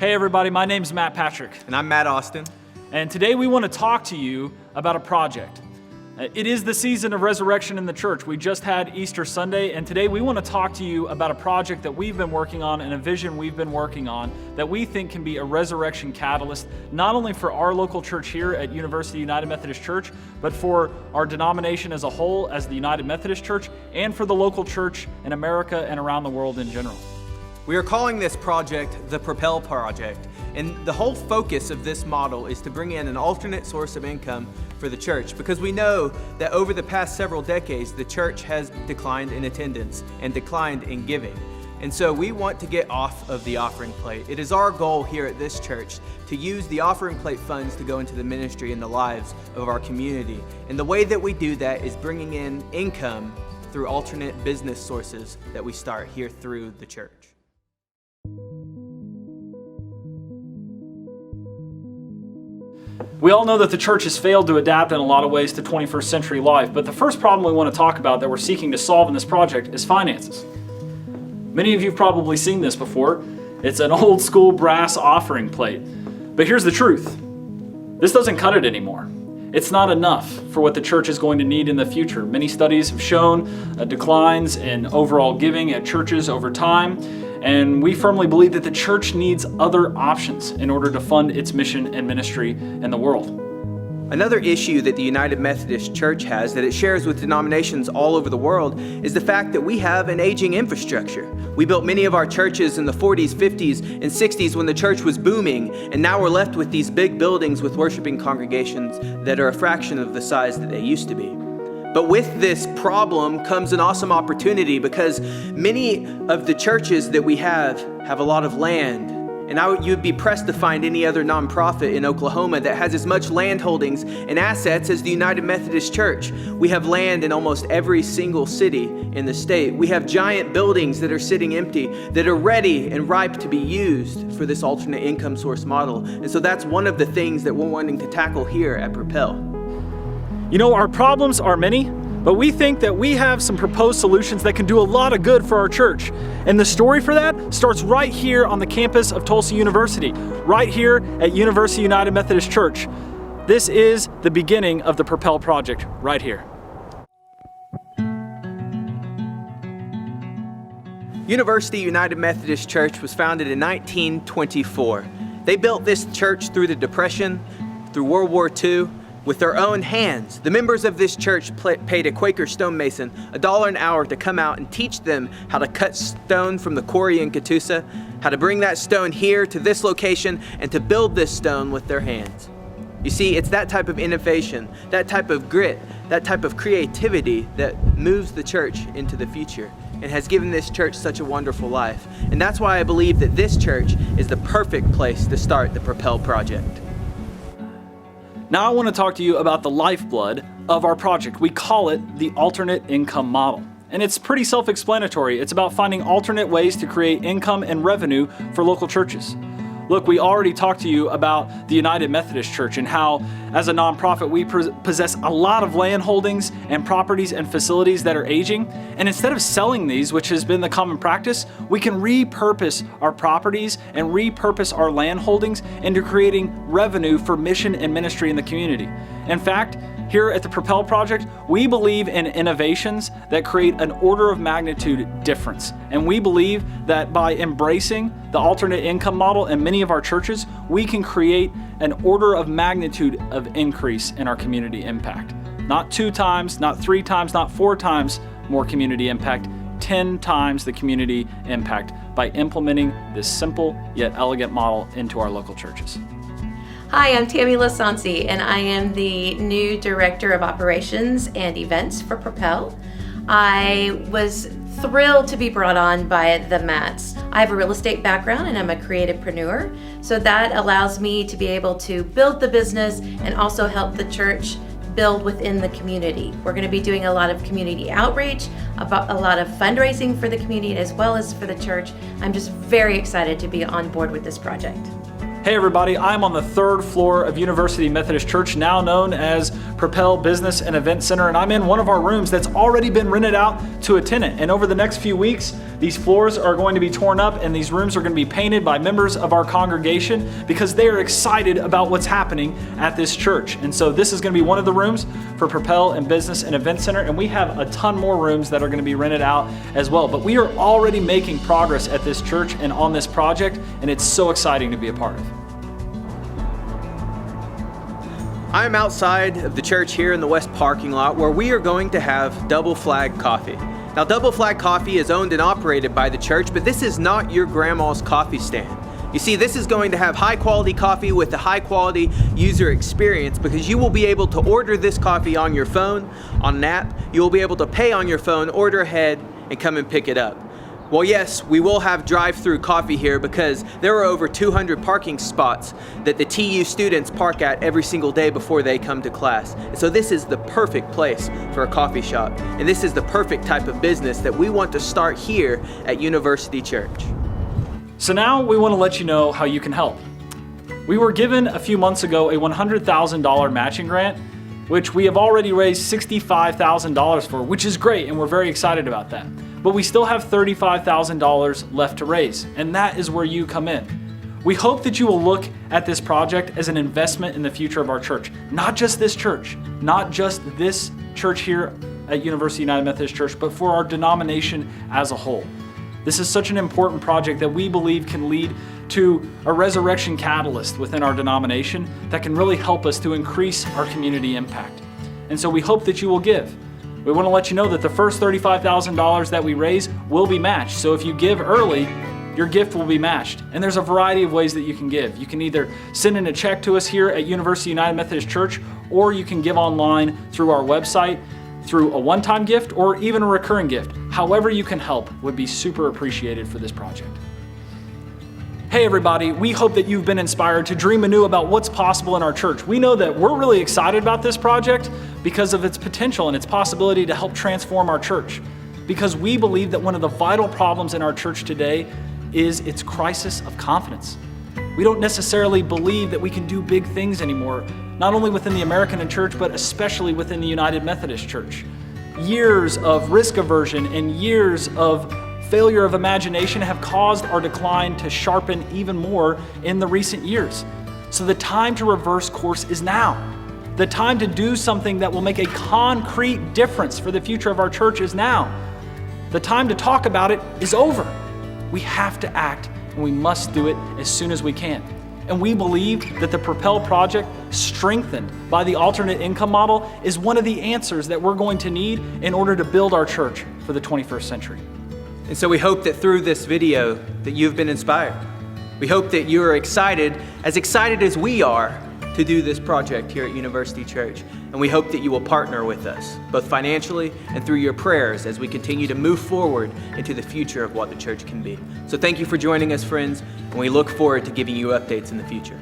Hey everybody, my name's Matt Patrick. And I'm Matt Austin. And today we want to talk to you about a project. It is the season of resurrection in the church. We just had Easter Sunday, and today we want to talk to you about a project that we've been working on and a vision we've been working on that we think can be a resurrection catalyst, not only for our local church here at United Methodist Church, but for our denomination as a whole as the United Methodist Church, and for the local church in America and around the world in general. We are calling this project the Propel Project, and the whole focus of this model is to bring in an alternate source of income for the church, because we know that over the past several decades, the church has declined in attendance and declined in giving. And so we want to get off of the offering plate. It is our goal here at this church to use the offering plate funds to go into the ministry and the lives of our community. And the way that we do that is bringing in income through alternate business sources that we start here through the church. We all know that the church has failed to adapt in a lot of ways to 21st century life, but the first problem we want to talk about that we're seeking to solve in this project is finances. Many of you have probably seen this before. It's an old school brass offering plate. But here's the truth. This doesn't cut it anymore. It's not enough for what the church is going to need in the future. Many studies have shown declines in overall giving at churches over time, and we firmly believe that the church needs other options in order to fund its mission and ministry in the world. Another issue that the United Methodist Church has that it shares with denominations all over the world is the fact that we have an aging infrastructure. We built many of our churches in the 40s, 50s, and 60s when the church was booming, and now we're left with these big buildings with worshiping congregations that are a fraction of the size that they used to be. But with this problem comes an awesome opportunity, because many of the churches that we have a lot of land. And you'd be pressed to find any other nonprofit in Oklahoma that has as much land holdings and assets as the United Methodist Church. We have land in almost every single city in the state. We have giant buildings that are sitting empty, that are ready and ripe to be used for this alternate income source model. And so that's one of the things that we're wanting to tackle here at Propel. You know, our problems are many, but we think that we have some proposed solutions that can do a lot of good for our church. And the story for that starts right here on the campus of Tulsa University, right here at University United Methodist Church. This is the beginning of the Propel Project right here. University United Methodist Church was founded in 1924. They built this church through the Depression, through World War II, with their own hands. The members of this church paid a Quaker stonemason $1 an hour to come out and teach them how to cut stone from the quarry in Catoosa, how to bring that stone here to this location, and to build this stone with their hands. You see, it's that type of innovation, that type of grit, that type of creativity that moves the church into the future and has given this church such a wonderful life. And that's why I believe that this church is the perfect place to start the Propel Project. Now I want to talk to you about the lifeblood of our project. We call it the alternate income model. And it's pretty self-explanatory. It's about finding alternate ways to create income and revenue for local churches. Look, we already talked to you about the United Methodist Church and how, as a nonprofit, we possess a lot of land holdings and properties and facilities that are aging. And instead of selling these, which has been the common practice, we can repurpose our properties and repurpose our land holdings into creating revenue for mission and ministry in the community. In fact, here at the Propel Project, we believe in innovations that create an order of magnitude difference. And we believe that by embracing the alternate income model in many of our churches, we can create an order of magnitude of increase in our community impact. Not 2 times, not 3 times, not 4 times more community impact, 10 times the community impact by implementing this simple yet elegant model into our local churches. Hi, I'm Tammy Lasansi, and I am the new Director of Operations and Events for Propel. I was thrilled to be brought on by the Matts. I have a real estate background and I'm a creativepreneur, so that allows me to be able to build the business and also help the church build within the community. We're going to be doing a lot of community outreach, about a lot of fundraising for the community as well as for the church. I'm just very excited to be on board with this project. Hey everybody, I'm on the 3rd floor of University Methodist Church, now known as Propel Business and Event Center, and I'm in one of our rooms that's already been rented out to a tenant. And over the next few weeks, these floors are going to be torn up and these rooms are going to be painted by members of our congregation because they are excited about what's happening at this church. And so this is going to be one of the rooms for Propel and Business and Event Center, and we have a ton more rooms that are going to be rented out as well. But we are already making progress at this church and on this project, and it's so exciting to be a part of. I am outside of the church here in the west parking lot where we are going to have Double Flag Coffee. Now, Double Flag Coffee is owned and operated by the church, but this is not your grandma's coffee stand. You see, this is going to have high quality coffee with a high quality user experience because you will be able to order this coffee on your phone, on an app. You will be able to pay on your phone, order ahead, and come and pick it up. Well, yes, we will have drive-through coffee here because there are over 200 parking spots that the TU students park at every single day before they come to class. And so this is the perfect place for a coffee shop. And this is the perfect type of business that we want to start here at University Church. So now we want to let you know how you can help. We were given a few months ago a $100,000 matching grant, which we have already raised $65,000 for, which is great, and we're very excited about that. But we still have $35,000 left to raise, and that is where you come in. We hope that you will look at this project as an investment in the future of our church. Not just this church, not just this church here at University United Methodist Church, but for our denomination as a whole. This is such an important project that we believe can lead to a resurrection catalyst within our denomination that can really help us to increase our community impact. And so we hope that you will give. We want to let you know that the first $35,000 that we raise will be matched. So if you give early, your gift will be matched. And there's a variety of ways that you can give. You can either send in a check to us here at University United Methodist Church, or you can give online through our website, through a one-time gift, or even a recurring gift. However you can help would be super appreciated for this project. Hey everybody, we hope that you've been inspired to dream anew about what's possible in our church. We know that we're really excited about this project because of its potential and its possibility to help transform our church. Because we believe that one of the vital problems in our church today is its crisis of confidence. We don't necessarily believe that we can do big things anymore, not only within the American church, but especially within the United Methodist Church. Years of risk aversion and years of failure of imagination have caused our decline to sharpen even more in the recent years. So the time to reverse course is now. The time to do something that will make a concrete difference for the future of our church is now. The time to talk about it is over. We have to act, and we must do it as soon as we can. And we believe that the Propel project, strengthened by the alternate income model, is one of the answers that we're going to need in order to build our church for the 21st century. And so we hope that through this video that you've been inspired. We hope that you are excited as we are, to do this project here at University Church. And we hope that you will partner with us, both financially and through your prayers, as we continue to move forward into the future of what the church can be. So thank you for joining us, friends, and we look forward to giving you updates in the future.